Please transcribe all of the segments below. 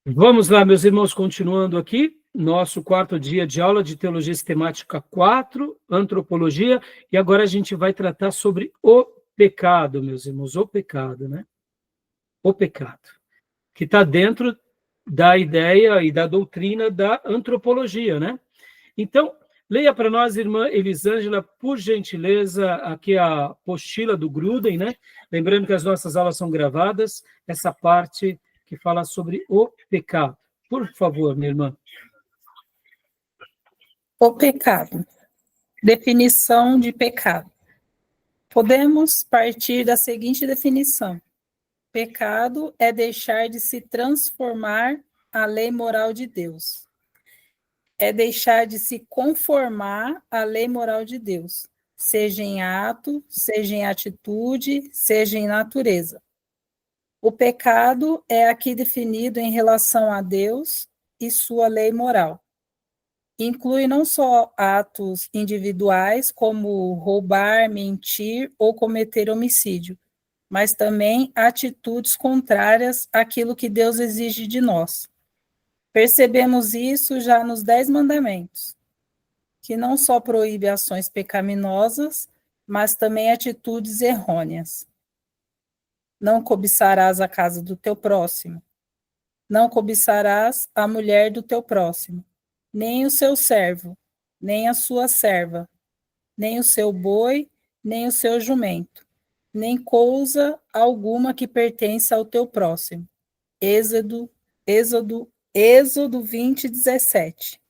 Vamos lá, meus irmãos, continuando aqui, nosso quarto dia de aula de Teologia Sistemática 4, Antropologia, e agora a gente vai tratar sobre o pecado, meus irmãos, o pecado, né? O pecado, que está dentro da ideia e da doutrina da antropologia, né? Então, leia para nós, irmã Elisângela, por gentileza, aqui a apostila do Gruden, né? Lembrando que as nossas aulas são gravadas, essa parte que fala sobre o pecado. Por favor, minha irmã. O pecado. Definição de pecado. Podemos partir da seguinte definição: pecado é deixar de se transformar à lei moral de Deus. É deixar de se conformar à lei moral de Deus, seja em ato, seja em atitude, seja em natureza. O pecado é aqui definido em relação a Deus e sua lei moral. Inclui não só atos individuais, como roubar, mentir ou cometer homicídio, mas também atitudes contrárias àquilo que Deus exige de nós. Percebemos isso já nos 10 mandamentos, que não só proíbe ações pecaminosas, mas também atitudes errôneas. Não cobiçarás a casa do teu próximo. Não cobiçarás a mulher do teu próximo, nem o seu servo, nem a sua serva, nem o seu boi, nem o seu jumento, nem coisa alguma que pertença ao teu próximo. Êxodo 20, 17.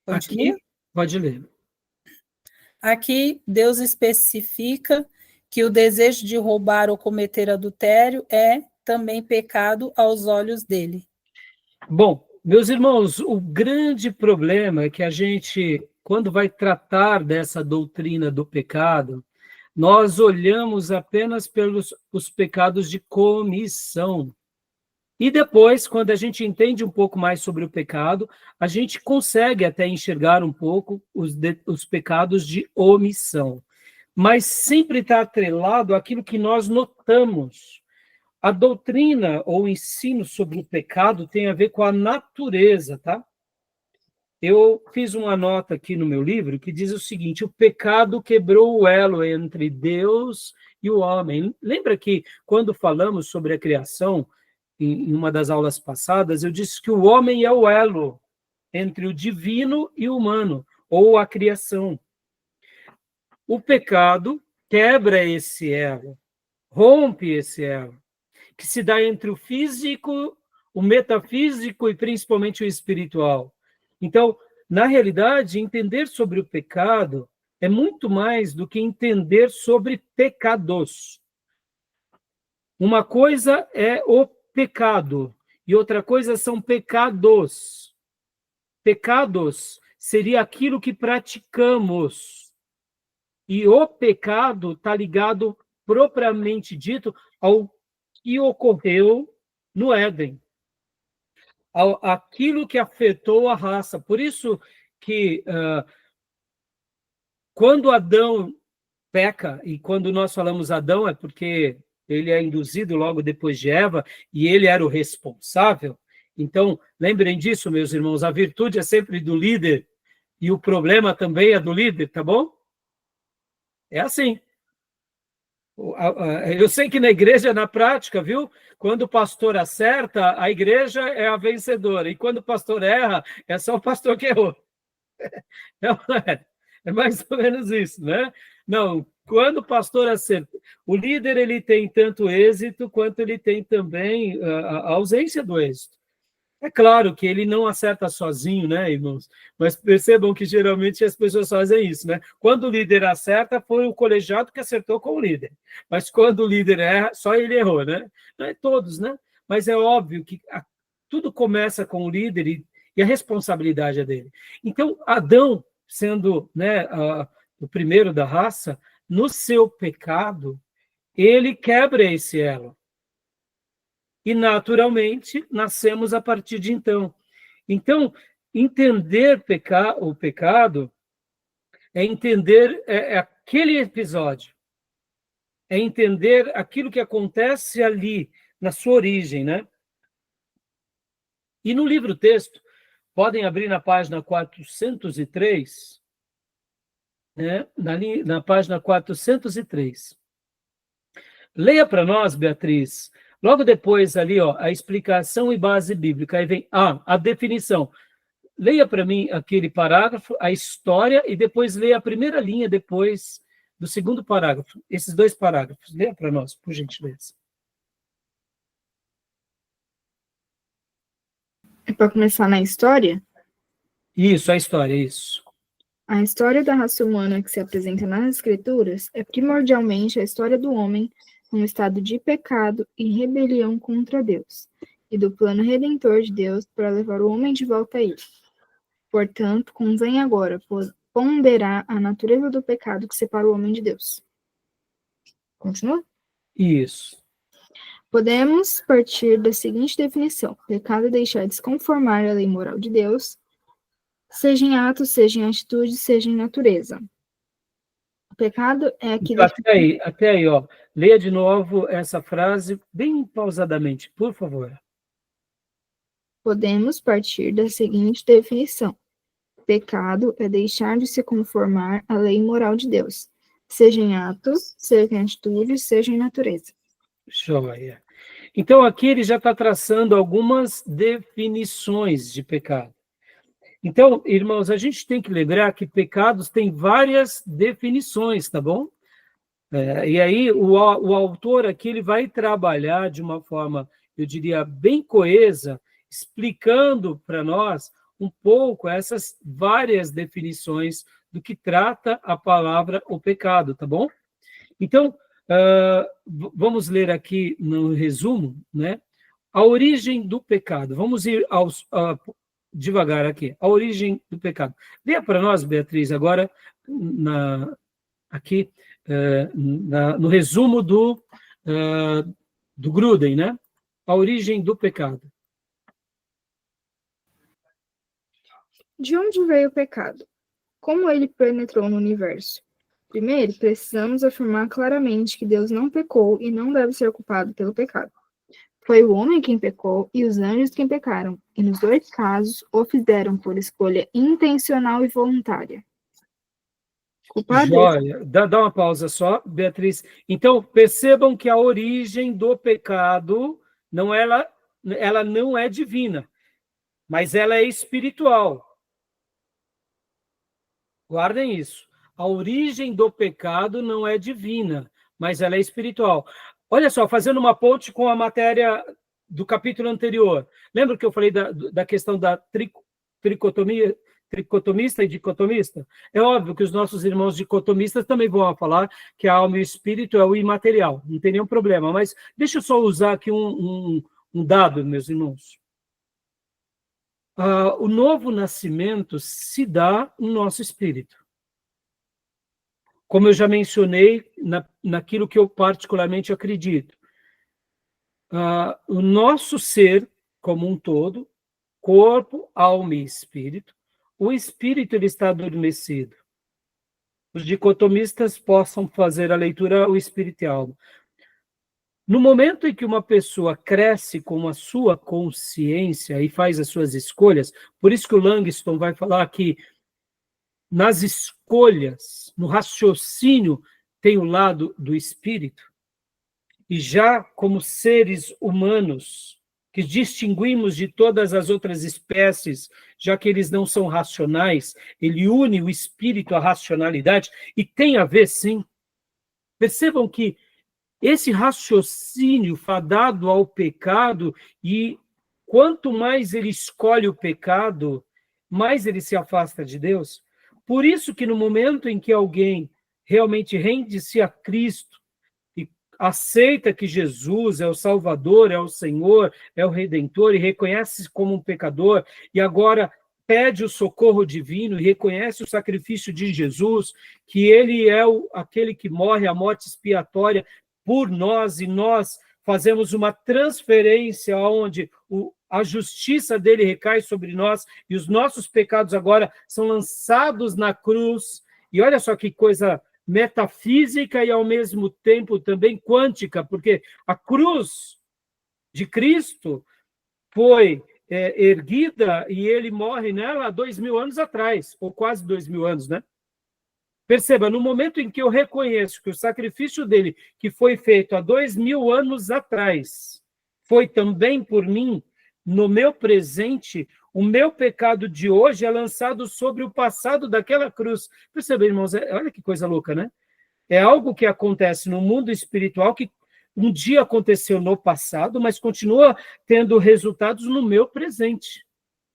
Continua? Aqui, pode ler. Aqui, Deus especifica que o desejo de roubar ou cometer adultério é também pecado aos olhos dele. Bom, meus irmãos, o grande problema é que a gente, quando vai tratar dessa doutrina do pecado, nós olhamos apenas pelos os pecados de comissão. E depois, quando a gente entende um pouco mais sobre o pecado, a gente consegue até enxergar um pouco os pecados de omissão. Mas sempre está atrelado àquilo que nós notamos. A doutrina ou o ensino sobre o pecado tem a ver com a natureza, tá? Eu fiz uma nota aqui no meu livro que diz o seguinte: o pecado quebrou o elo entre Deus e o homem. Lembra que quando falamos sobre a criação, em uma das aulas passadas, eu disse que o homem é o elo entre o divino e o humano, ou a criação. O pecado quebra esse elo, rompe esse elo, que se dá entre o físico, o metafísico e principalmente o espiritual. Então, na realidade, entender sobre o pecado é muito mais do que entender sobre pecados. Uma coisa é o pecado e outra coisa são pecados. Pecados seria aquilo que praticamos. E o pecado está ligado, propriamente dito, ao que ocorreu no Éden. Aquilo que afetou a raça. Por isso que quando Adão peca, e quando nós falamos Adão é porque ele é induzido logo depois de Eva, e ele era o responsável. Então, lembrem disso, meus irmãos, a virtude é sempre do líder, e o problema também é do líder, tá bom? É assim. Eu sei que na igreja, na prática, viu? Quando o pastor acerta, a igreja é a vencedora. E quando o pastor erra, é só o pastor que errou. É mais ou menos isso, né? Não, quando o pastor acerta, o líder ele tem tanto êxito quanto ele tem também a ausência do êxito. É claro que ele não acerta sozinho, né, irmãos? Mas percebam que geralmente as pessoas fazem isso, né? Quando o líder acerta, foi o colegiado que acertou com o líder. Mas quando o líder erra, só ele errou, né? Não é todos, né? Mas é óbvio que tudo começa com o líder e a responsabilidade é dele. Então, Adão, sendo, né, o primeiro da raça, no seu pecado, ele quebra esse elo. E, naturalmente, nascemos a partir de então. Então, entender o pecado é entender aquele episódio, é entender aquilo que acontece ali, na sua origem, né? E no livro-texto, podem abrir na página 403, né? Na página 403. Leia para nós, Beatriz, logo depois ali, ó, a explicação e base bíblica, aí vem a definição. Leia para mim aquele parágrafo, a história, e depois leia a primeira linha depois do segundo parágrafo. Esses 2 parágrafos. Leia para nós, por gentileza. É para começar na história? Isso, a história, isso. A história da raça humana que se apresenta nas Escrituras é primordialmente a história do homem num estado de pecado e rebelião contra Deus, e do plano redentor de Deus para levar o homem de volta a ele. Portanto, convém agora ponderar a natureza do pecado que separa o homem de Deus. Continua? Isso. Podemos partir da seguinte definição: pecado é deixar de se conformar à lei moral de Deus, seja em ato, seja em atitude, seja em natureza. O pecado é aquilo Até aí, ó. Leia de novo essa frase bem pausadamente, por favor. Podemos partir da seguinte definição: pecado é deixar de se conformar à lei moral de Deus, seja em ato, seja em atitude, seja em natureza. Joia. Então, aqui ele já está traçando algumas definições de pecado. Então, irmãos, a gente tem que lembrar que pecados têm várias definições, tá bom? E aí, o autor aqui ele vai trabalhar de uma forma, eu diria, bem coesa, explicando para nós um pouco essas várias definições do que trata a palavra o pecado, tá bom? Então, vamos ler aqui no resumo, né? A origem do pecado. Vamos ir devagar aqui. A origem do pecado. Leia para nós, Beatriz, agora, aqui, no resumo do Gruden, né? A origem do pecado. De onde veio o pecado? Como ele penetrou no universo? Primeiro, precisamos afirmar claramente que Deus não pecou e não deve ser culpado pelo pecado. Foi o homem quem pecou e os anjos quem pecaram, e nos 2 casos o fizeram por escolha intencional e voluntária. Joia. Dá uma pausa só, Beatriz. Então, percebam que a origem do pecado, ela não é divina, mas ela é espiritual. Guardem isso. A origem do pecado não é divina, mas ela é espiritual. Olha só, fazendo uma ponte com a matéria do capítulo anterior. Lembra que eu falei da questão da tricotomista e dicotomista? É óbvio que os nossos irmãos dicotomistas também vão falar que a alma e o espírito é o imaterial. Não tem nenhum problema. Mas deixa eu só usar aqui um dado, meus irmãos. O novo nascimento se dá no nosso espírito. Como eu já mencionei naquilo que eu particularmente acredito. O nosso ser como um todo, corpo, alma e espírito, o espírito ele está adormecido. Os dicotomistas possam fazer a leitura o espírito e a alma. No momento em que uma pessoa cresce com a sua consciência e faz as suas escolhas, por isso que o Langston vai falar que nas escolhas, no raciocínio, tem o lado do espírito. E já como seres humanos, que distinguimos de todas as outras espécies, já que eles não são racionais, ele une o espírito à racionalidade, e tem a ver, sim. Percebam que esse raciocínio fadado ao pecado, e quanto mais ele escolhe o pecado, mais ele se afasta de Deus. Por isso que no momento em que alguém realmente rende-se a Cristo, e aceita que Jesus é o Salvador, é o Senhor, é o Redentor, e reconhece-se como um pecador, e agora pede o socorro divino, e reconhece o sacrifício de Jesus, que ele é aquele que morre a morte expiatória por nós, e nós fazemos uma transferência onde a justiça dele recai sobre nós, e os nossos pecados agora são lançados na cruz. E olha só que coisa metafísica e, ao mesmo tempo, também quântica, porque a cruz de Cristo foi erguida e ele morre nela há 2000 anos atrás, ou quase 2000 anos, né? Perceba, no momento em que eu reconheço que o sacrifício dele, que foi feito há 2000 anos atrás, foi também por mim, no meu presente, o meu pecado de hoje é lançado sobre o passado daquela cruz. Perceba, irmãos, olha que coisa louca, né? É algo que acontece no mundo espiritual que um dia aconteceu no passado, mas continua tendo resultados no meu presente.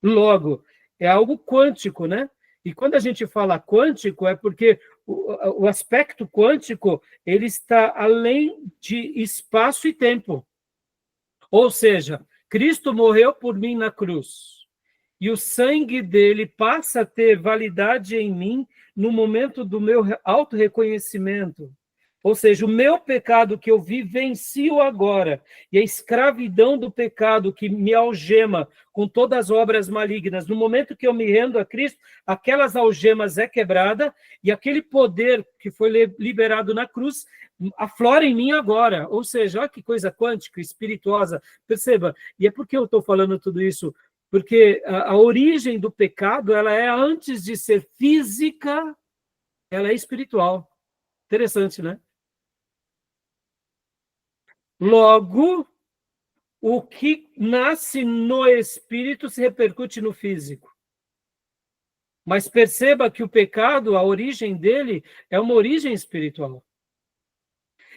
Logo, é algo quântico, né? E quando a gente fala quântico, é porque o aspecto quântico ele está além de espaço e tempo. Ou seja, Cristo morreu por mim na cruz. E o sangue dele passa a ter validade em mim no momento do meu auto-reconhecimento. Ou seja, o meu pecado que eu vivencio agora, e a escravidão do pecado que me algema com todas as obras malignas, no momento que eu me rendo a Cristo, aquelas algemas é quebrada, e aquele poder que foi liberado na cruz aflora em mim agora. Ou seja, olha que coisa quântica, espirituosa. Perceba, e é por que eu estou falando tudo isso? Porque a origem do pecado, ela é, antes de ser física, ela é espiritual. Interessante, né? Logo, o que nasce no espírito se repercute no físico. Mas perceba que o pecado, a origem dele, é uma origem espiritual.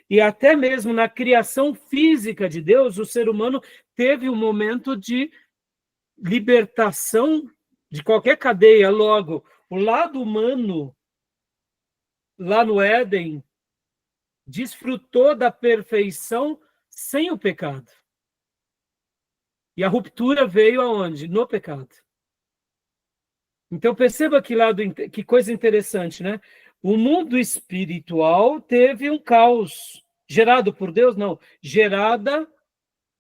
E até mesmo na criação física de Deus, o ser humano teve um momento de libertação de qualquer cadeia. Logo, o lado humano, lá no Éden, desfrutou da perfeição sem o pecado. E a ruptura veio aonde? No pecado. Então, perceba que coisa interessante, né? O mundo espiritual teve um caos. Gerado por Deus? Não. Gerada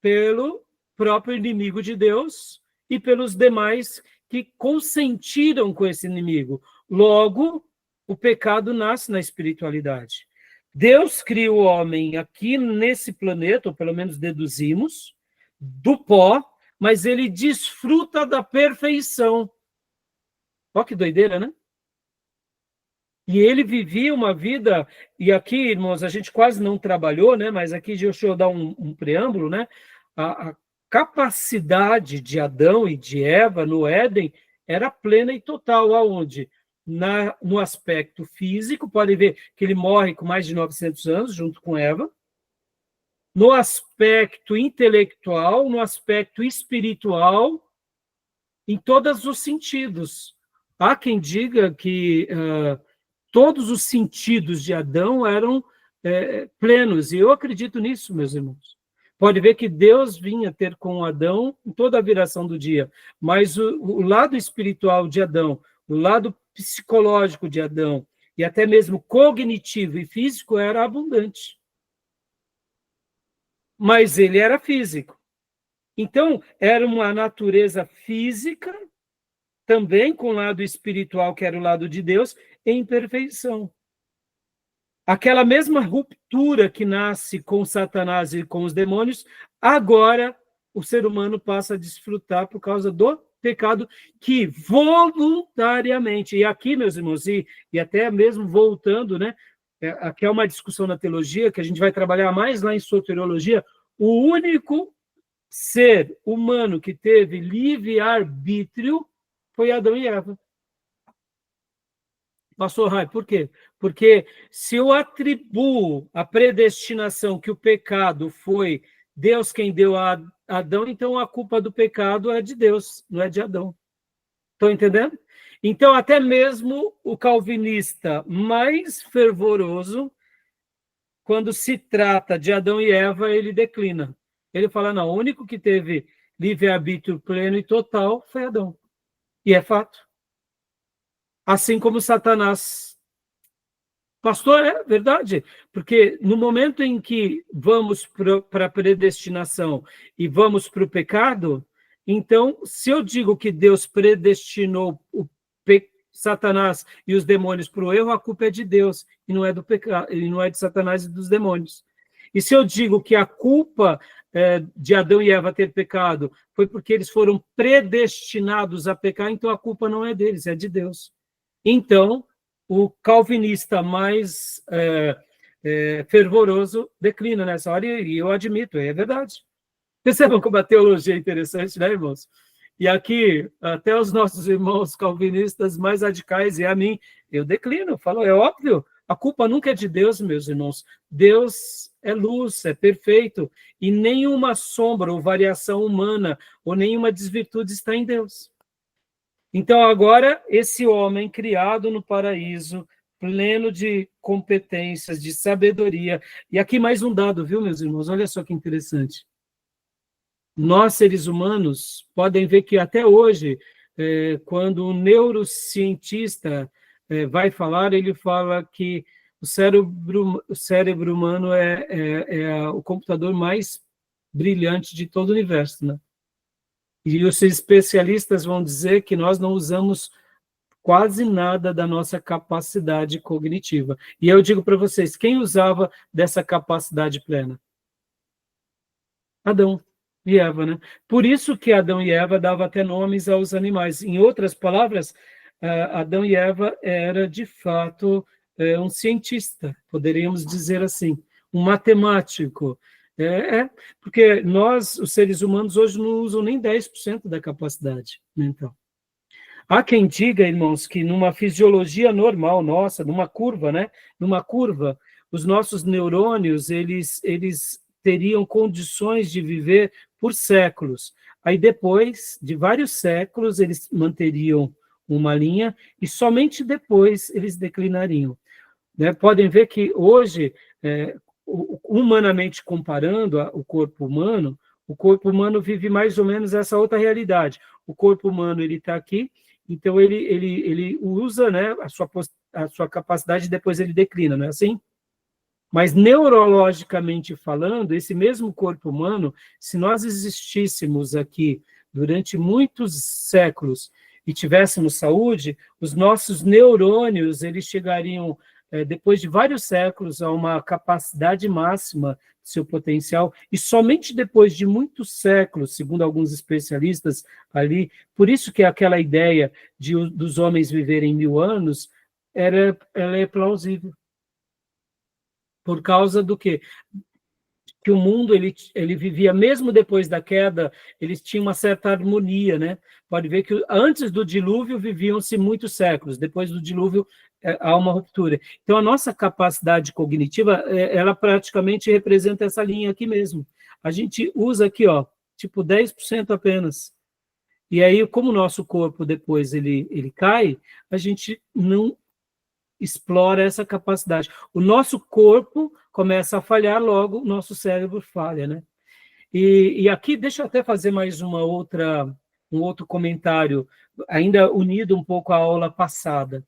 pelo próprio inimigo de Deus e pelos demais que consentiram com esse inimigo. Logo, o pecado nasce na espiritualidade. Deus cria o homem aqui nesse planeta, ou pelo menos deduzimos, do pó, mas ele desfruta da perfeição. Olha que doideira, né? E ele vivia uma vida, e aqui, irmãos, a gente quase não trabalhou, né? Mas aqui deixa eu dar um preâmbulo, né? A capacidade de Adão e de Eva no Éden era plena e total, aonde? No aspecto físico, pode ver que ele morre com mais de 900 anos, junto com Eva. No aspecto intelectual, no aspecto espiritual, em todos os sentidos. Há quem diga que todos os sentidos de Adão eram plenos, e eu acredito nisso, meus irmãos. Pode ver que Deus vinha ter com Adão em toda a viração do dia, mas o lado espiritual de Adão, o lado psicológico de Adão, e até mesmo cognitivo e físico era abundante. Mas ele era físico. Então, era uma natureza física, também com o lado espiritual, que era o lado de Deus, em perfeição. Aquela mesma ruptura que nasce com Satanás e com os demônios, agora o ser humano passa a desfrutar por causa do pecado que voluntariamente, e aqui, meus irmãos, e até mesmo voltando, né? Aqui é uma discussão na teologia, que a gente vai trabalhar mais lá em soteriologia, o único ser humano que teve livre-arbítrio foi Adão e Eva. Pastor Rai, por quê? Porque se eu atribuo a predestinação que o pecado foi Deus quem deu a Adão, então a culpa do pecado é de Deus, não é de Adão. Estão entendendo? Então, até mesmo o calvinista mais fervoroso, quando se trata de Adão e Eva, ele declina. Ele fala, não, o único que teve livre-arbítrio pleno e total foi Adão. E é fato. Assim como Satanás. Pastor, é verdade, porque no momento em que vamos para a predestinação e vamos para o pecado, então, se eu digo que Deus predestinou Satanás e os demônios para o erro, a culpa é de Deus, e não é do pecado, e não é de Satanás e dos demônios. E se eu digo que a culpa de Adão e Eva ter pecado foi porque eles foram predestinados a pecar, então a culpa não é deles, é de Deus. Então, o calvinista mais fervoroso declina nessa hora, e eu admito, é verdade. Percebam como a teologia é interessante, né, irmãos? E aqui, até os nossos irmãos calvinistas mais radicais, e a mim, eu declino, falo, é óbvio, a culpa nunca é de Deus, meus irmãos. Deus é luz, é perfeito, e nenhuma sombra ou variação humana, ou nenhuma desvirtude está em Deus. Então, agora, esse homem criado no paraíso, pleno de competências, de sabedoria, e aqui mais um dado, viu, meus irmãos? Olha só que interessante. Nós, seres humanos, podem ver que até hoje, quando um neurocientista vai falar, ele fala que o cérebro humano é o computador mais brilhante de todo o universo, né? E os especialistas vão dizer que nós não usamos quase nada da nossa capacidade cognitiva. E eu digo para vocês, quem usava dessa capacidade plena? Adão e Eva, né? Por isso que Adão e Eva davam até nomes aos animais. Em outras palavras, Adão e Eva era, de fato, um cientista, poderíamos dizer assim, um matemático. Porque nós, os seres humanos, hoje não usam nem 10% da capacidade mental. Há quem diga, irmãos, que numa fisiologia normal nossa, numa curva, né? Numa curva, os nossos neurônios, eles teriam condições de viver por séculos. Aí depois de vários séculos, eles manteriam uma linha e somente depois eles declinariam. Né? Podem ver que hoje, humanamente comparando o corpo humano vive mais ou menos essa outra realidade. O corpo humano ele está aqui, então ele usa, né, a sua capacidade e depois ele declina, não é assim? Mas neurologicamente falando, esse mesmo corpo humano, se nós existíssemos aqui durante muitos séculos e tivéssemos saúde, os nossos neurônios eles chegariam, depois de vários séculos, a uma capacidade máxima do seu potencial, e somente depois de muitos séculos, segundo alguns especialistas ali, por isso que aquela ideia dos homens viverem 1000 anos, ela é plausível. Por causa do quê? Que o mundo ele vivia, mesmo depois da queda, eles tinham uma certa harmonia, né? Pode ver que antes do dilúvio viviam-se muitos séculos, depois do dilúvio há uma ruptura. Então, a nossa capacidade cognitiva, ela praticamente representa essa linha aqui mesmo. A gente usa aqui, ó, tipo 10% apenas. E aí, como o nosso corpo depois ele cai, a gente não explora essa capacidade. O nosso corpo começa a falhar, logo o nosso cérebro falha, né? E aqui, deixa eu até fazer mais um outro comentário, ainda unido um pouco à aula passada.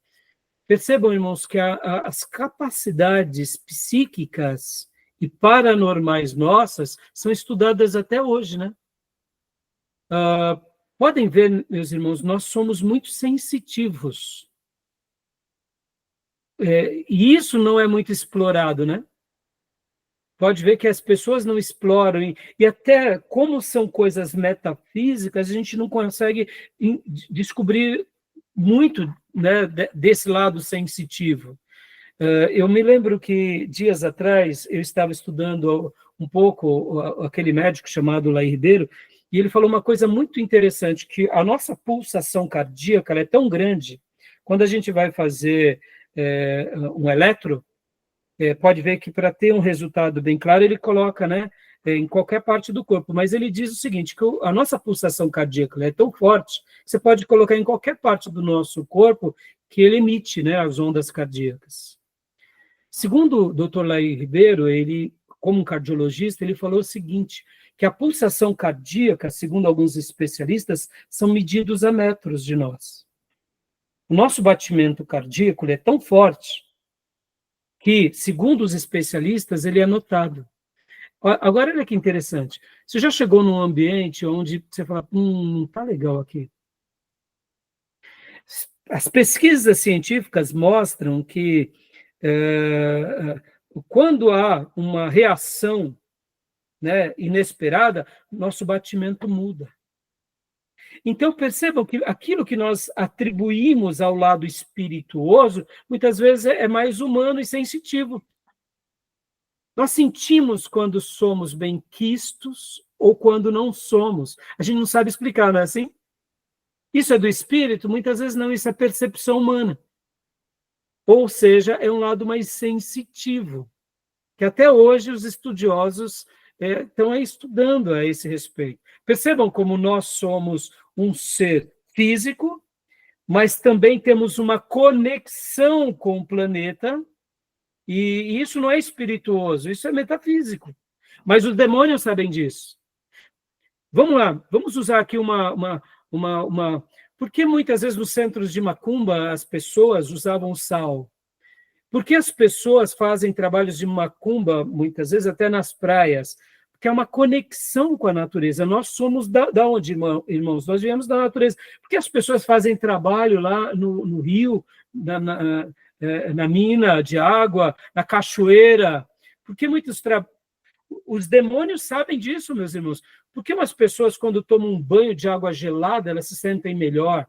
Percebam, irmãos, que as capacidades psíquicas e paranormais nossas são estudadas até hoje, né? Podem ver, meus irmãos, nós somos muito sensitivos. E isso não é muito explorado, né? Pode ver que as pessoas não exploram, e até como são coisas metafísicas, a gente não consegue descobrir muito, né, desse lado sensitivo. Eu me lembro que, dias atrás, eu estava estudando um pouco aquele médico chamado Laí Ribeiro, e ele falou uma coisa muito interessante, que a nossa pulsação cardíaca ela é tão grande, quando a gente vai fazer um eletro, pode ver que para ter um resultado bem claro, ele coloca, né, em qualquer parte do corpo, mas ele diz o seguinte, que a nossa pulsação cardíaca é tão forte, que você pode colocar em qualquer parte do nosso corpo que ele emite, né, as ondas cardíacas. Segundo o Dr. Laí Ribeiro, ele, como um cardiologista, ele falou o seguinte, que a pulsação cardíaca, segundo alguns especialistas, são medidos a metros de nós. O nosso batimento cardíaco é tão forte que, segundo os especialistas, ele é notado. Agora, olha que interessante. Você já chegou num ambiente onde você fala, não está legal aqui. As pesquisas científicas mostram que quando há uma reação, né, inesperada, nosso batimento muda. Então, percebam que aquilo que nós atribuímos ao lado espirituoso, muitas vezes é mais humano e sensitivo. Nós sentimos quando somos bem-quistos ou quando não somos. A gente não sabe explicar, não é assim? Isso é do espírito? Muitas vezes não, isso é percepção humana. Ou seja, é um lado mais sensitivo, que até hoje os estudiosos estão estudando a esse respeito. Percebam como nós somos um ser físico, mas também temos uma conexão com o planeta, e isso não é espirituoso, isso é metafísico. Mas os demônios sabem disso. Vamos lá, vamos usar aqui uma... Por que muitas vezes nos centros de macumba as pessoas usavam sal? Por que as pessoas fazem trabalhos de macumba, muitas vezes até nas praias? Porque é uma conexão com a natureza. Nós somos da onde, irmãos? Nós viemos da natureza. Por que as pessoas fazem trabalho lá no rio, na mina de água, na cachoeira? Porque os demônios sabem disso, meus irmãos. Por que umas pessoas, quando tomam um banho de água gelada, elas se sentem melhor?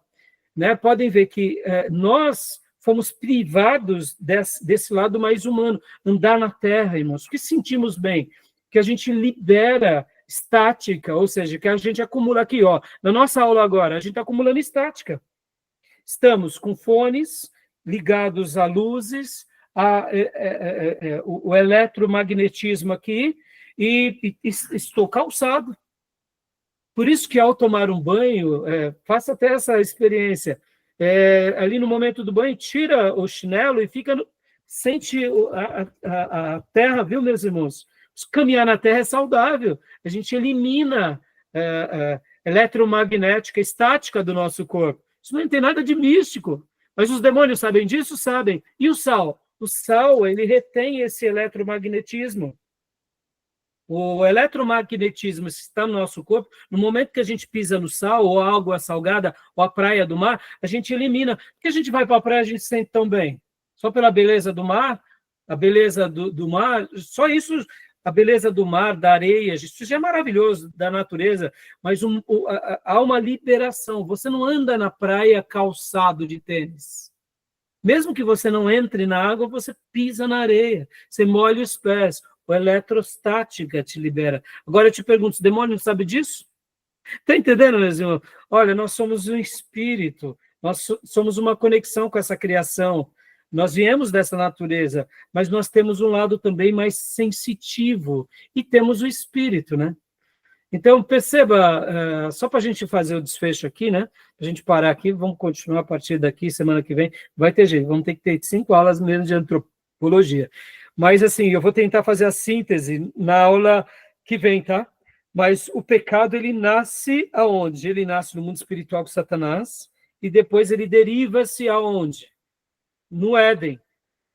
Né? Podem ver que nós fomos privados desse lado mais humano, andar na terra, irmãos. O que sentimos bem? Que a gente libera estática, ou seja, que a gente acumula aqui, ó. Na nossa aula agora, a gente está acumulando estática. Estamos com fones ligados a luzes, o eletromagnetismo aqui, e estou calçado. Por isso que ao tomar um banho, faça até essa experiência. Ali no momento do banho, tira o chinelo e sente a terra, viu, meus irmãos? Caminhar na terra é saudável. A gente elimina eletromagnética, estática do nosso corpo. Isso não tem nada de místico. Mas os demônios sabem disso? Sabem. E o sal? O sal, ele retém esse eletromagnetismo. O eletromagnetismo está no nosso corpo, no momento que a gente pisa no sal, ou a água salgada, ou a praia do mar, a gente elimina. Por que a gente vai para a praia e a gente se sente tão bem? Só pela beleza do mar? A beleza do mar? Só isso, a beleza do mar, da areia, isso já é maravilhoso, da natureza, mas há uma liberação. Você não anda na praia calçado de tênis. Mesmo que você não entre na água, você pisa na areia, você molha os pés. A eletrostática te libera. Agora eu te pergunto, o demônio sabe disso? Está entendendo, meus irmãos? Olha, nós somos um espírito, nós somos uma conexão com essa criação, nós viemos dessa natureza, mas nós temos um lado também mais sensitivo, e temos o espírito, né? Então, perceba, só para a gente fazer o desfecho aqui, né? Para a gente parar aqui, vamos continuar a partir daqui, semana que vem, vai ter jeito, vamos ter que ter 5 aulas mesmo de antropologia. Mas, assim, eu vou tentar fazer a síntese na aula que vem, tá? Mas o pecado, ele nasce aonde? Ele nasce no mundo espiritual com Satanás, e depois ele deriva-se aonde? No Éden.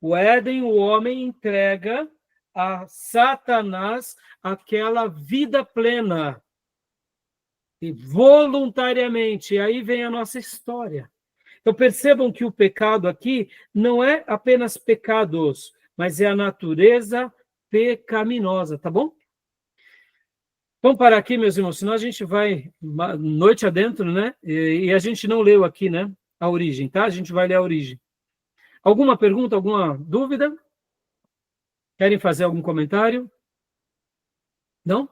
O Éden, o homem entrega a Satanás aquela vida plena. E voluntariamente. E aí vem a nossa história. Então, percebam que o pecado aqui não é apenas pecados, mas é a natureza pecaminosa, tá bom? Vamos parar aqui, meus irmãos, senão a gente vai noite adentro, né? E a gente não leu aqui, né? A origem, tá? A gente vai ler a origem. Alguma pergunta, alguma dúvida? Querem fazer algum comentário? Não?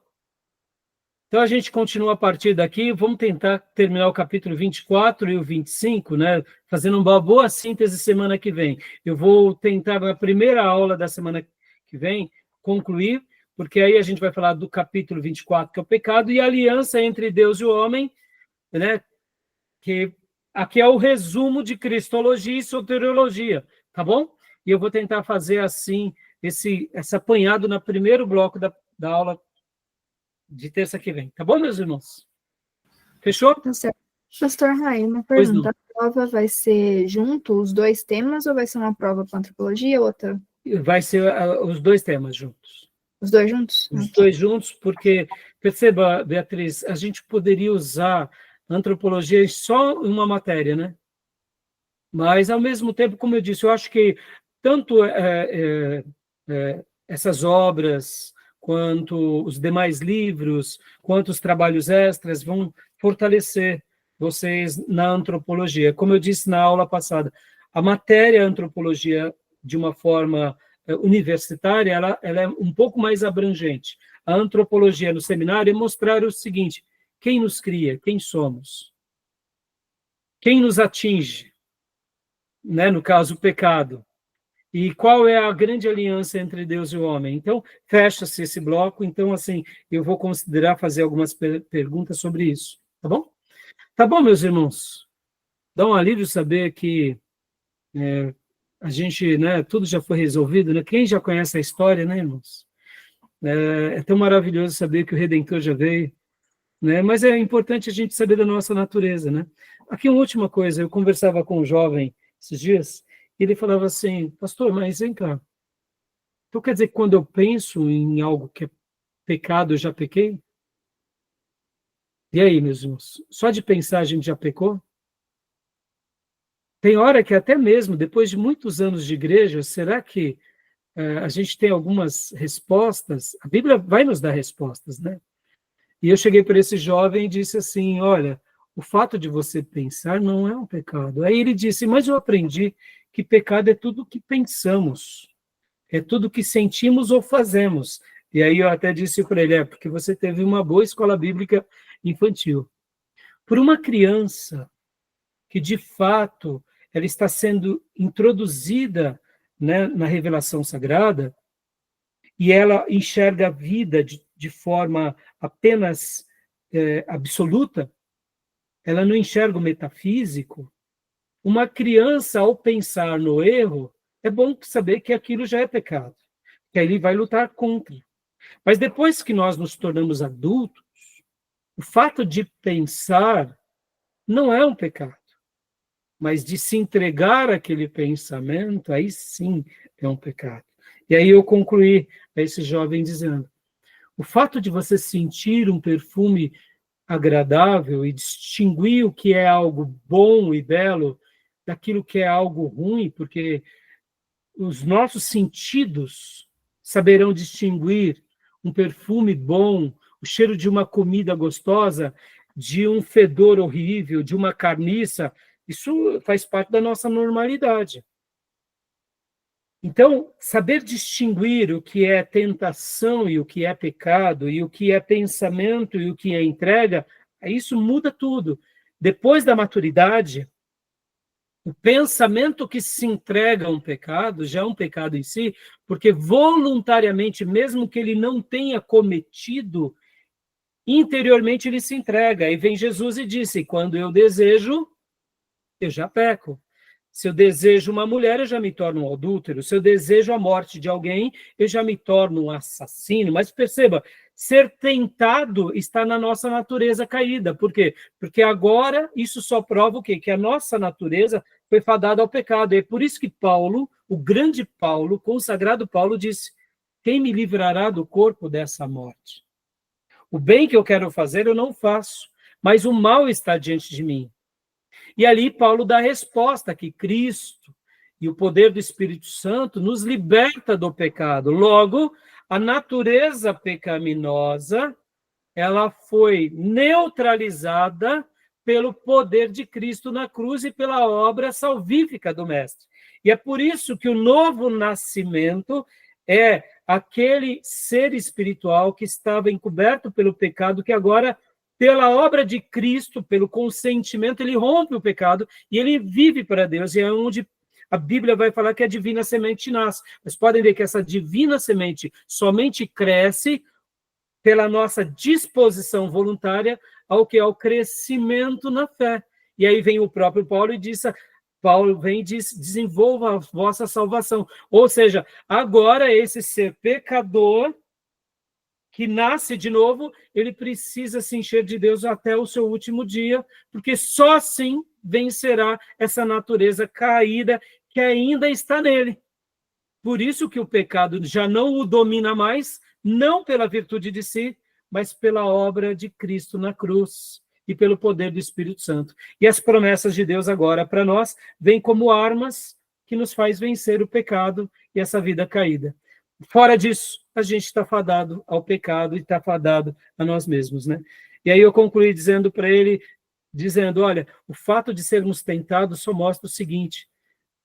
Então a gente continua a partir daqui, vamos tentar terminar o capítulo 24 e o 25, né? Fazendo uma boa síntese semana que vem. Eu vou tentar, na primeira aula da semana que vem, concluir, porque aí a gente vai falar do capítulo 24, que é o pecado, e a aliança entre Deus e o homem, né? Que aqui é o resumo de cristologia e soteriologia, tá bom? E eu vou tentar fazer assim, esse apanhado no primeiro bloco da aula de terça que vem. Tá bom, meus irmãos? Fechou? Tá certo. Pastor Rai, uma pergunta. A prova vai ser junto os 2 temas ou vai ser uma prova para antropologia ou outra? Vai ser os 2 temas juntos. Os 2 juntos? Os 2 juntos, porque, perceba, Beatriz, a gente poderia usar antropologia em só uma matéria, né? Mas, ao mesmo tempo, como eu disse, eu acho que tanto essas obras, quanto os demais livros, quanto os trabalhos extras vão fortalecer vocês na antropologia. Como eu disse na aula passada, a matéria antropologia, de uma forma universitária, ela é um pouco mais abrangente. A antropologia no seminário é mostrar o seguinte: quem nos cria, quem somos, quem nos atinge, né? No caso, o pecado. E qual é a grande aliança entre Deus e o homem? Então, fecha-se esse bloco. Então, assim, eu vou considerar fazer algumas perguntas sobre isso. Tá bom? Tá bom, meus irmãos? Dá um alívio saber que a gente, né, tudo já foi resolvido, né? Quem já conhece a história, né, irmãos? É tão maravilhoso saber que o Redentor já veio, né? Mas é importante a gente saber da nossa natureza, né? Aqui uma última coisa, eu conversava com um jovem esses dias, e ele falava assim: pastor, mas vem cá, então quer dizer que quando eu penso em algo que é pecado, eu já pequei? E aí, meus irmãos, só de pensar a gente já pecou? Tem hora que até mesmo, depois de muitos anos de igreja, será que a gente tem algumas respostas? A Bíblia vai nos dar respostas, né? E eu cheguei para esse jovem e disse assim: olha, o fato de você pensar não é um pecado. Aí ele disse: mas eu aprendi que pecado é tudo que pensamos, é tudo que sentimos ou fazemos. E aí eu até disse para ele: porque você teve uma boa escola bíblica infantil. Por uma criança que, de fato, ela está sendo introduzida, né, na revelação sagrada, e ela enxerga a vida de forma apenas absoluta, ela não enxerga o metafísico. Uma criança, ao pensar no erro, é bom saber que aquilo já é pecado, que aí ele vai lutar contra. Mas depois que nós nos tornamos adultos, o fato de pensar não é um pecado, mas de se entregar àquele pensamento, aí sim é um pecado. E aí eu concluí a esse jovem dizendo: o fato de você sentir um perfume agradável e distinguir o que é algo bom e belo daquilo que é algo ruim, porque os nossos sentidos saberão distinguir um perfume bom, o cheiro de uma comida gostosa, de um fedor horrível, de uma carniça. Isso faz parte da nossa normalidade. Então, saber distinguir o que é tentação e o que é pecado, e o que é pensamento e o que é entrega, isso muda tudo. Depois da maturidade, o pensamento que se entrega a um pecado já é um pecado em si, porque voluntariamente, mesmo que ele não tenha cometido, interiormente ele se entrega. Aí vem Jesus e disse: quando eu desejo, eu já peco. Se eu desejo uma mulher, eu já me torno um adúltero. Se eu desejo a morte de alguém, eu já me torno um assassino. Mas perceba, ser tentado está na nossa natureza caída. Por quê? Porque agora isso só prova o quê? Que a nossa natureza foi fadada ao pecado. E é por isso que Paulo, o grande Paulo, consagrado Paulo, disse: quem me livrará do corpo dessa morte? O bem que eu quero fazer, eu não faço, mas o mal está diante de mim. E ali Paulo dá a resposta que Cristo e o poder do Espírito Santo nos liberta do pecado. Logo, a natureza pecaminosa, ela foi neutralizada pelo poder de Cristo na cruz e pela obra salvífica do Mestre. E é por isso que o novo nascimento é aquele ser espiritual que estava encoberto pelo pecado, que agora, pela obra de Cristo, pelo consentimento, ele rompe o pecado e ele vive para Deus. E é onde a Bíblia vai falar que a divina semente nasce. Mas podem ver que essa divina semente somente cresce pela nossa disposição voluntária ao que é o crescimento na fé. E aí vem o próprio Paulo e diz: Paulo vem e diz: desenvolva a vossa salvação. Ou seja, agora esse ser pecador que nasce de novo, ele precisa se encher de Deus até o seu último dia, porque só assim vencerá essa natureza caída que ainda está nele. Por isso que o pecado já não o domina mais, não pela virtude de si, mas pela obra de Cristo na cruz e pelo poder do Espírito Santo. E as promessas de Deus agora para nós vêm como armas que nos faz vencer o pecado e essa vida caída. Fora disso, a gente está fadado ao pecado e está fadado a nós mesmos, né? E aí eu concluí dizendo para ele, olha, o fato de sermos tentados só mostra o seguinte,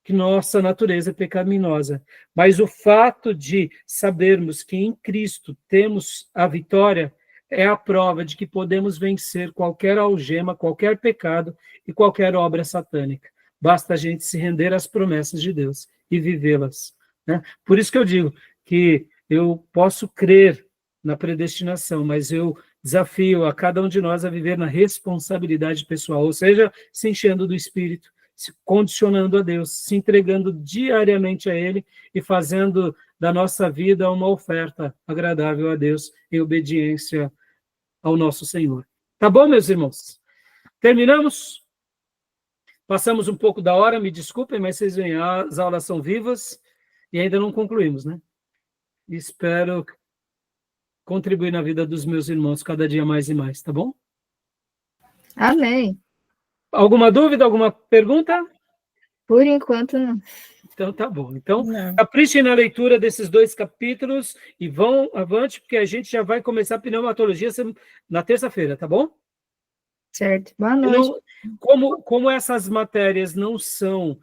que nossa natureza é pecaminosa, mas o fato de sabermos que em Cristo temos a vitória é a prova de que podemos vencer qualquer algema, qualquer pecado e qualquer obra satânica. Basta a gente se render às promessas de Deus e vivê-las, né? Por isso que eu digo que eu posso crer na predestinação, mas eu desafio a cada um de nós a viver na responsabilidade pessoal, ou seja, se enchendo do Espírito, se condicionando a Deus, se entregando diariamente a Ele e fazendo da nossa vida uma oferta agradável a Deus em obediência ao nosso Senhor. Tá bom, meus irmãos? Terminamos? Passamos um pouco da hora, me desculpem, mas vocês veem, as aulas são vivas e ainda não concluímos, né? Espero contribuir na vida dos meus irmãos cada dia mais e mais, tá bom? Amém. Alguma dúvida, alguma pergunta? Por enquanto, não. Então, tá bom. Então, Não. caprichem na leitura desses 2 capítulos e vão avante, porque a gente já vai começar a pneumatologia na terça-feira, tá bom? Certo. Boa noite. Como essas matérias não são...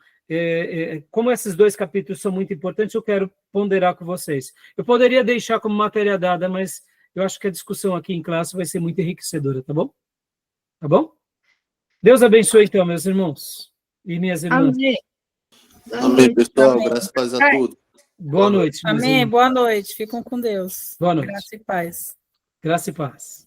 como esses 2 capítulos são muito importantes, eu quero ponderar com vocês. Eu poderia deixar como matéria dada, mas eu acho que a discussão aqui em classe vai ser muito enriquecedora, tá bom? Tá bom? Deus abençoe, então, meus irmãos e minhas irmãs. Amém. Boa Amém, noite. pessoal. Amém. Graças a paz a todos. Boa noite. meus Amém. irmãos. Boa noite. Ficam com Deus. Boa noite. Graça e paz. Graça e paz.